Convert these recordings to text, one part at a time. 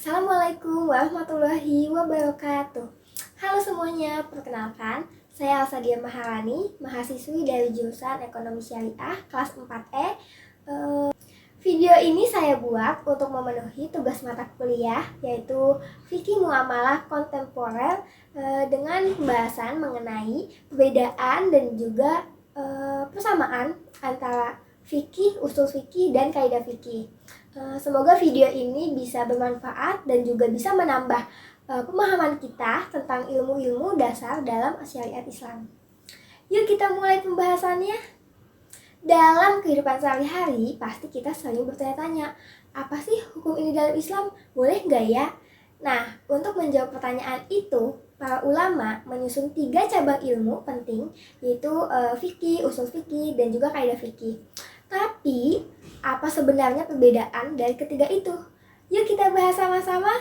Assalamualaikum warahmatullahi wabarakatuh. Halo semuanya, perkenalkan saya Alsadia Maharani, mahasiswi dari jurusan Ekonomi Syariah kelas 4E. Video ini saya buat untuk memenuhi tugas mata kuliah yaitu Fikih Muamalah Kontemporer dengan pembahasan mengenai perbedaan dan juga persamaan antara fikih, usul fikih, dan kaidah fikih. Semoga video ini bisa bermanfaat dan juga bisa menambah pemahaman kita tentang ilmu-ilmu dasar dalam syariat Islam. Yuk kita mulai pembahasannya. Dalam kehidupan sehari-hari, pasti kita sering bertanya-tanya, apa sih hukum ini dalam Islam? Boleh nggak ya? Nah, untuk menjawab pertanyaan itu, para ulama menyusun 3 cabang ilmu penting, yaitu fikih, usul fikih, dan juga kaidah fikih. Tapi, apa sebenarnya perbedaan dari ketiga itu? Yuk kita bahas sama-sama.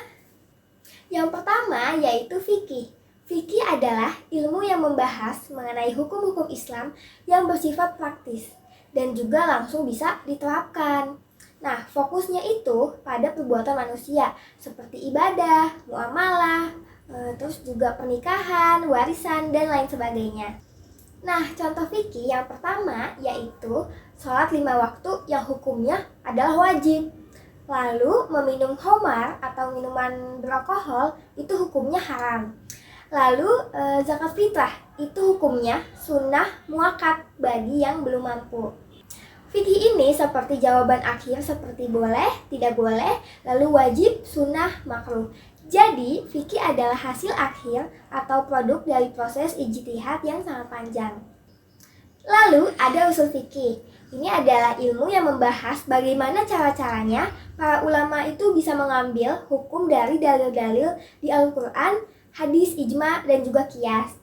Yang pertama yaitu fikih. Fikih adalah ilmu yang membahas mengenai hukum-hukum Islam yang bersifat praktis dan juga langsung bisa diterapkan. Nah, fokusnya itu pada perbuatan manusia seperti ibadah, muamalah, terus juga pernikahan, warisan, dan lain sebagainya. Nah, contoh fikih yang pertama yaitu sholat 5 waktu yang hukumnya adalah wajib. Lalu, meminum khamar atau minuman beralkohol itu hukumnya haram. Lalu, zakat fitrah itu hukumnya sunnah muakkad bagi yang belum mampu. Fikih ini seperti jawaban akhir seperti boleh, tidak boleh, lalu wajib, sunnah, makruh. Jadi, fikih adalah hasil akhir atau produk dari proses ijtihad yang sangat panjang. Lalu, ada usul fikih. Ini adalah ilmu yang membahas bagaimana cara-caranya para ulama itu bisa mengambil hukum dari dalil-dalil di Al-Quran, hadis, ijma, dan juga qiyas.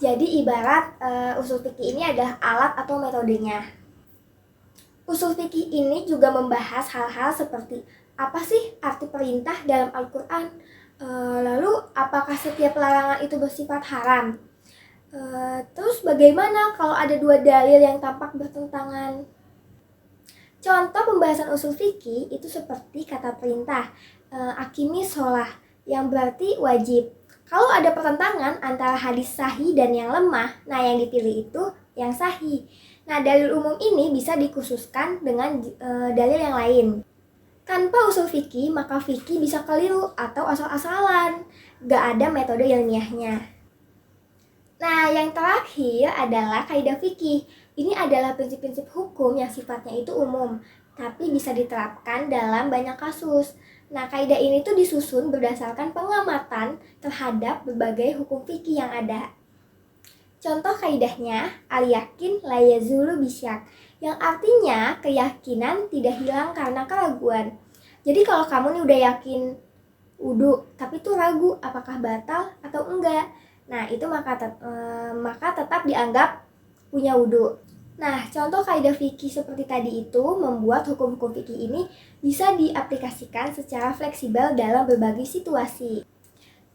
Jadi, ibarat usul fikih ini adalah alat atau metodenya. Usul fikih ini juga membahas hal-hal seperti apa sih arti perintah dalam Al-Quran, lalu apakah setiap larangan itu bersifat haram, terus bagaimana kalau ada 2 dalil yang tampak bertentangan. Contoh pembahasan usul fikih itu seperti kata perintah, aqimi sholah, yang berarti wajib. Kalau ada pertentangan antara hadis sahih dan yang lemah, nah yang dipilih itu yang sahih. Nah, dalil umum ini bisa dikhususkan dengan dalil yang lain. Tanpa usul fikih, maka fikih bisa keliru atau asal-asalan. Gak ada metode ilmiahnya. Nah, yang terakhir adalah kaidah fikih. Ini adalah prinsip-prinsip hukum yang sifatnya itu umum, tapi bisa diterapkan dalam banyak kasus. Nah, kaidah ini tuh disusun berdasarkan pengamatan terhadap berbagai hukum fikih yang ada. Contoh kaidahnya, al-yakin la yazulu bisyak, yang artinya keyakinan tidak hilang karena keraguan. Jadi kalau kamu nih udah yakin wudu, tapi tuh ragu apakah batal atau enggak, nah itu maka tetap dianggap punya wudu. Nah, contoh kaidah fikih seperti tadi itu membuat hukum-hukum fikih ini bisa diaplikasikan secara fleksibel dalam berbagai situasi.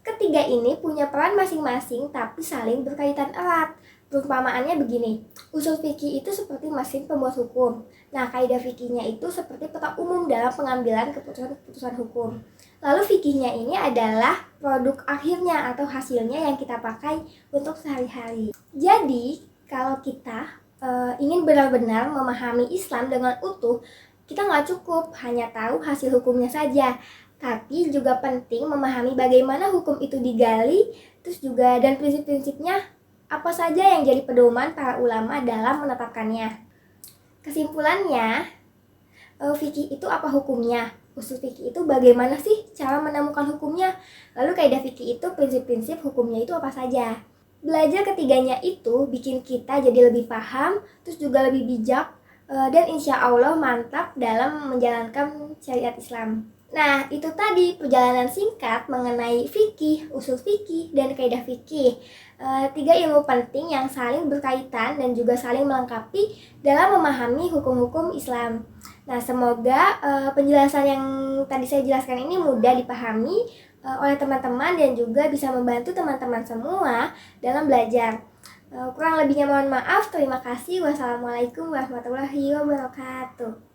Ketiga ini punya peran masing-masing tapi saling berkaitan erat. Perumpamaannya begini, usul fikih itu seperti mesin pembuat hukum. Nah, kaidah fikihnya itu seperti peta umum dalam pengambilan keputusan hukum. Lalu fikihnya ini adalah produk akhirnya atau hasilnya yang kita pakai untuk sehari-hari. Jadi, kalau kita ingin benar-benar memahami Islam dengan utuh, kita nggak cukup hanya tahu hasil hukumnya saja, tapi juga penting memahami bagaimana hukum itu digali, terus juga dan prinsip-prinsipnya apa saja yang jadi pedoman para ulama dalam menetapkannya. Kesimpulannya, fikih itu apa hukumnya? Usul fikih itu bagaimana sih cara menemukan hukumnya? Lalu kaidah fikih itu prinsip-prinsip hukumnya itu apa saja? Belajar ketiganya itu bikin kita jadi lebih paham, terus juga lebih bijak, dan insya Allah mantap dalam menjalankan syariat Islam. Nah, itu tadi perjalanan singkat mengenai fikih, usul fikih, dan kaidah fikih. 3 ilmu penting yang saling berkaitan dan juga saling melengkapi dalam memahami hukum-hukum Islam. Nah, semoga penjelasan yang tadi saya jelaskan ini mudah dipahami oleh teman-teman dan juga bisa membantu teman-teman semua dalam belajar. Kurang lebihnya mohon maaf. Terima kasih. Wassalamualaikum warahmatullahi wabarakatuh.